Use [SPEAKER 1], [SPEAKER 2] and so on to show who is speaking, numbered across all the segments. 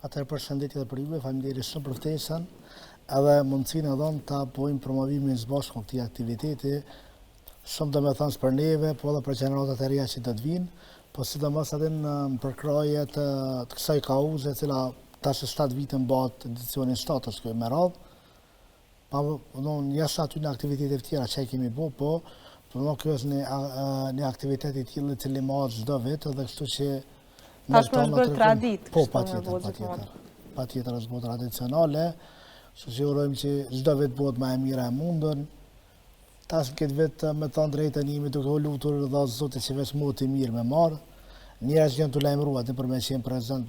[SPEAKER 1] Atëherë përshëndetje edhe për juve, faleminderit shumë për ftesën, edhe mundësinë e dhënë ta bëjmë promovimin së bashku këtij aktiviteti, shumë domethënës për neve, po edhe për gjeneratat e reja që do të vinë, po sidomos edhe në përkraje të kësaj kauze, e cila tash 7 vite bëhet edicionin 7 është kjo me radhë. Pa jashtë aty në aktivitete tjera që kemi bë, po kjo është një aktivitet i tillë i cili mahet çdo vit dhe kështu që
[SPEAKER 2] tashmë është bërë traditë.
[SPEAKER 1] Po, patjetër është bërë tradicionale, kështu që urojmë që çdo vit bëhet më e mira e mundën. Tash këtë vit me thënë drejtën jemi duke u lutur dhe Zotit që veç mua të mirë me marr. Njerëz që janë të lajmëruar për me qenë prezent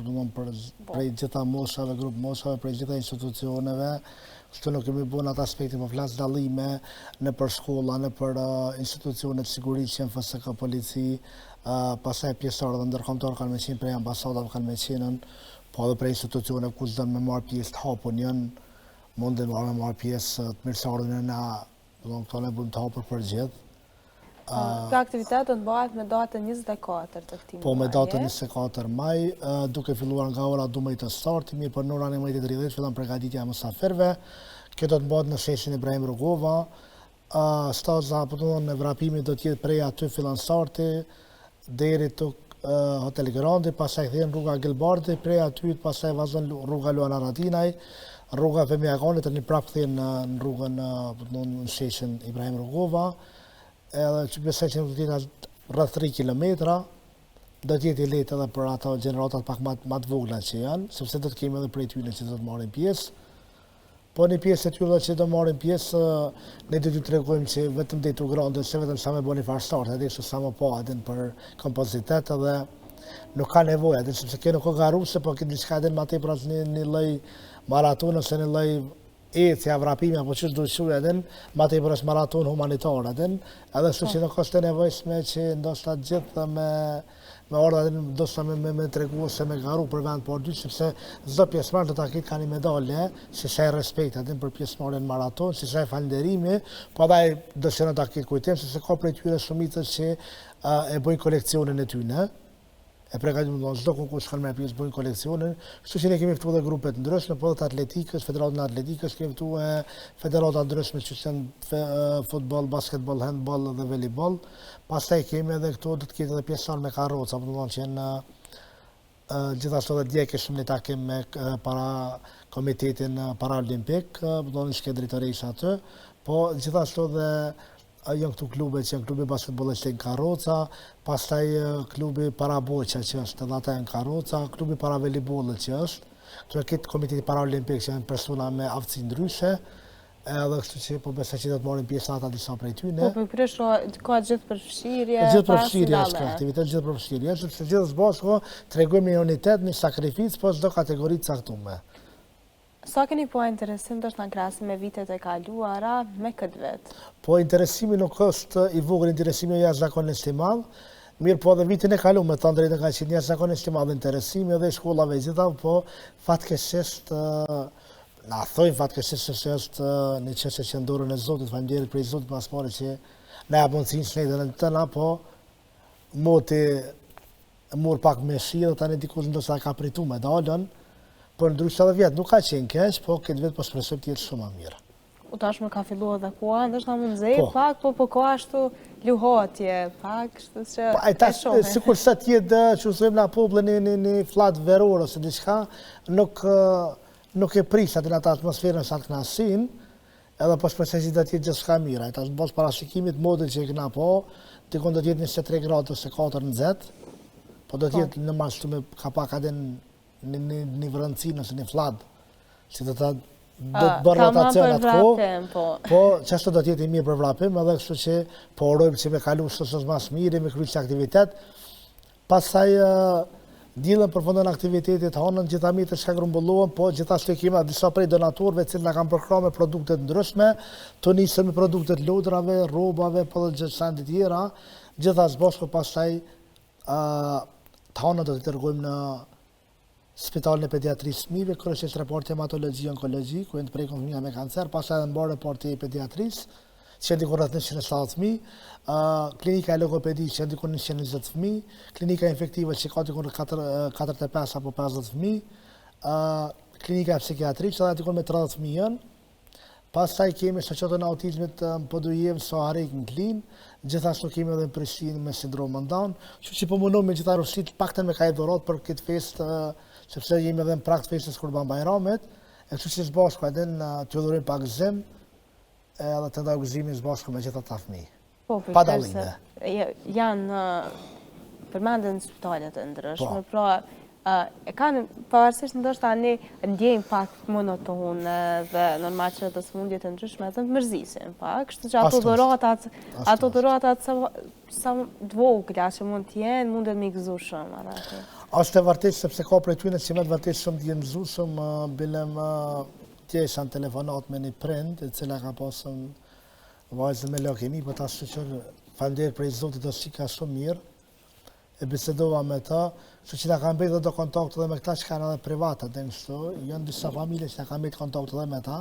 [SPEAKER 1] prej gjitha moshave, grup moshave, prej gjitha institucioneve. Kështu nuk kemi bën atë aspektin, po flas dallime në për shkolla, në për institucionet sigurisë që janë FSK, polici, pastaj pjesëtarë dhe ndërkombëtar kanë me qenë prej ambasadave, kanë me qenë, po edhe prej institucione ku çdo me marr pjesë të hapun janë, mundin me marr pjesë të mirësardhjen na, do të thonë bëjmë të hapur për gjithë.
[SPEAKER 2] Kjo aktivitet do të bëhet me datën 24 të këtij muaji.
[SPEAKER 1] Po me datën 24 maj, duke filluar nga ora 12 të startit, mirë për në orën 11:30 fillon përgatitja e mysafirëve. Kjo do të bëhet në sheshin Ibrahim Rugova. Staza në vrapimi do të jetë prej aty fillon starti deri tek Hotel Grandi, pastaj kthehen rruga Gilbardi, prej aty pastaj vazhdon rruga Luana Radinaj, rruga Femi Aganit tani prapë kthehen në rrugën në sheshin Ibrahim Rugova. Edhe që besoj që do të jetë rreth 3 kilometra, do të jetë i lehtë edhe për ato gjeneratat pak më të vogla që janë, sepse do të kemi edhe prej tyre që do të marrin pjesë. Po një pjesë e tyre që do marrin pjesë, ne do t'ju tregojmë që vetëm deri tu grande, se vetëm sa më bëni farstart, edhe kështu sa më po atë për kompozitet edhe nuk ka nevojë, edhe sepse kjo nuk ka garuse, po këtë diçka edhe më tepër as një lloj maraton ose një lloj ecja, vrapimi apo çështë do të thuaj edhe më tepër është maraton humanitar edhe kështu që nuk është e nevojshme që ndoshta gjithë me ardha ndoshta me tregu ose me garu për vend por dy, sepse çdo pjesëmarrës do ta ketë kanë medalje, si sa respekt edhe për pjesëmarrjen në maraton, si sa falënderimi, po edhe dëshiron ta ketë kujtim se ka prej tyre shumicës që e bëjnë koleksionin e tyre. E përgatitur çdo konkurs kanë marrë pjesë bëjnë koleksionin, kështu që ne kemi ftuar grupe të ndryshme, po të atletikës, federatën e atletikës, kemi ftuar federata ndryshme që janë futboll, basketboll, handball dhe volleyball. Pastaj kemi edhe këtu do të ketë edhe pjesëtar me karroca, do të thonë që janë gjithashtu edhe dje kishim një takim me para komitetin paralimpik, do të thonë që drejtorisht aty, po gjithashtu edhe janë këtu klube që janë klubi basketbollit në Karroca, pastaj klubi para boqa që është edhe ata janë Karroca, klubi para voleybollit që është, këtu këtë komiteti paralimpik që janë persona me aftësi ndryshe, edhe kështu që po besoj që do të marrin pjesë ata disa prej tyre.
[SPEAKER 2] Po prish ka gjithë përfshirje,
[SPEAKER 1] gjithë përfshirje është kjo aktivitet, gjithë përfshirje, sepse gjithë së bashku tregojmë një unitet, një sakrificë, po çdo kategori të caktuar.
[SPEAKER 2] Sa keni po interesim të në krahasim me vitet e kaluara me këtë vet?
[SPEAKER 1] Po interesimi nuk është i vogël, interesimi jashtëzakonisht i madh. Mirë po edhe vitin e kaluar me të drejtën ka qenë jashtëzakonisht i madh interesimi edhe shkollave gjitha, po fatkeqësisht na thojnë fatkeqësisht se është një çështje që ndorën e Zotit, faleminderit për Zotin pas pore që na jap mundësinë shëndetën tëna, po moti mor pak me shi dhe tani dikush ndoshta ka pritur medalën. Por ndryshe edhe vjetë nuk ka qenë keq, po këtë vjetë po shpresoj të jetë shumë më mirë.
[SPEAKER 2] Tashmë ka filluar edhe koha, ndoshta mund nxej pak, po ka ashtu luhatje, pak, kështu që
[SPEAKER 1] e shohim. Sikur sa të jetë që thojmë na popullin në flat veror ose diçka, nuk e pris atë atë atmosferën sa të knasin, edhe po shpresoj që do të jetë gjithçka mirë. Tash mbas parashikimit model që kena po, dikon do të jetë 23 gradë ose 4 nxehtë, po do të jetë në mashtu me ka pak atë një vërëndësin ose një fladë, që do të bërë rotacion atë ko, po që ashtu do t'jeti mirë për vrapim, edhe kështu që po orojmë që me kalu së mas mirë, me kryq që aktivitet. Pasaj dilën përfundon aktivitetit hanën, gjitha mirë të shka grumbullohen, po gjithashtu kemi disa prej donatorëve cilë nga kam përkra me produktet ndryshme, të nisën me produktet lodrave, robave, po dhe gjithë tjera, gjitha zbashko pasaj të hanën do të tërgojmë në Spitalin e Pediatrisë Fëmijëve, kryesisht reporti hematologji onkologji, ku janë të prekur fëmija me kancer, pastaj edhe mbar reporti pediatrisë, që janë diku rreth 170 fëmijë, klinika e logopedi që janë diku 120 fëmijë, klinika infektive që ka diku 45 apo 50 fëmijë, klinika e psikiatri që aty me 30 fëmijën. Pastaj kemi shoqatën e autizmit në Podujev, Soharik në Klin, gjithashtu kemi edhe në Prishtinë me sindrom Down. Kështu që po mundom me gjitha rrusit paktën me kajtë dorot për këtë festë, sepse jemi edhe në prag të festës Kurban Bayramit, e kështu që së bashku edhe në të dhurim pa gëzim, edhe të ndaj gëzimin së bashku me gjitha ta fëmijë.
[SPEAKER 2] Po,
[SPEAKER 1] Pa dallime.
[SPEAKER 2] Janë përmenden spitalet e ndryshme, pra e kanë pavarësisht ndoshta ne ndjejmë pak monotone dhe normal që të smundjet e ndryshme edhe të mërzisin pak, kështu që ato dhuratat sa dvogla që mund të jenë, mundet me gëzu shumë atë.
[SPEAKER 1] Është e vërtet sepse ka prej tyre që më të vërtet shumë të jenë gëzueshëm, bilem tjesha në telefonat me një prind, e cila ka pasur vajzë me leukemi, po ta shoqër falënderit prej Zotit do shika shumë mirë. E bisedova me ta, kështu që na kanë bërë edhe do kontakt edhe me këta që kanë edhe private dhe kështu, janë disa familje që na kanë bërë kontakt edhe me ta,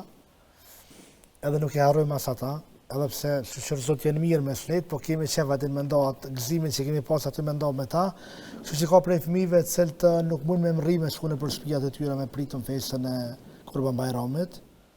[SPEAKER 1] edhe nuk e harrojmë as ata, edhe pse shoqër Zot janë mirë me shlet, po kemi qef atë mendohat gëzimin që kemi pas aty mendoj me ta, kështu që ka prej fëmijëve të cilët nuk mund me mrri me shkuën për shtëpiat e tyre me pritën festën e Kurban Bayramit.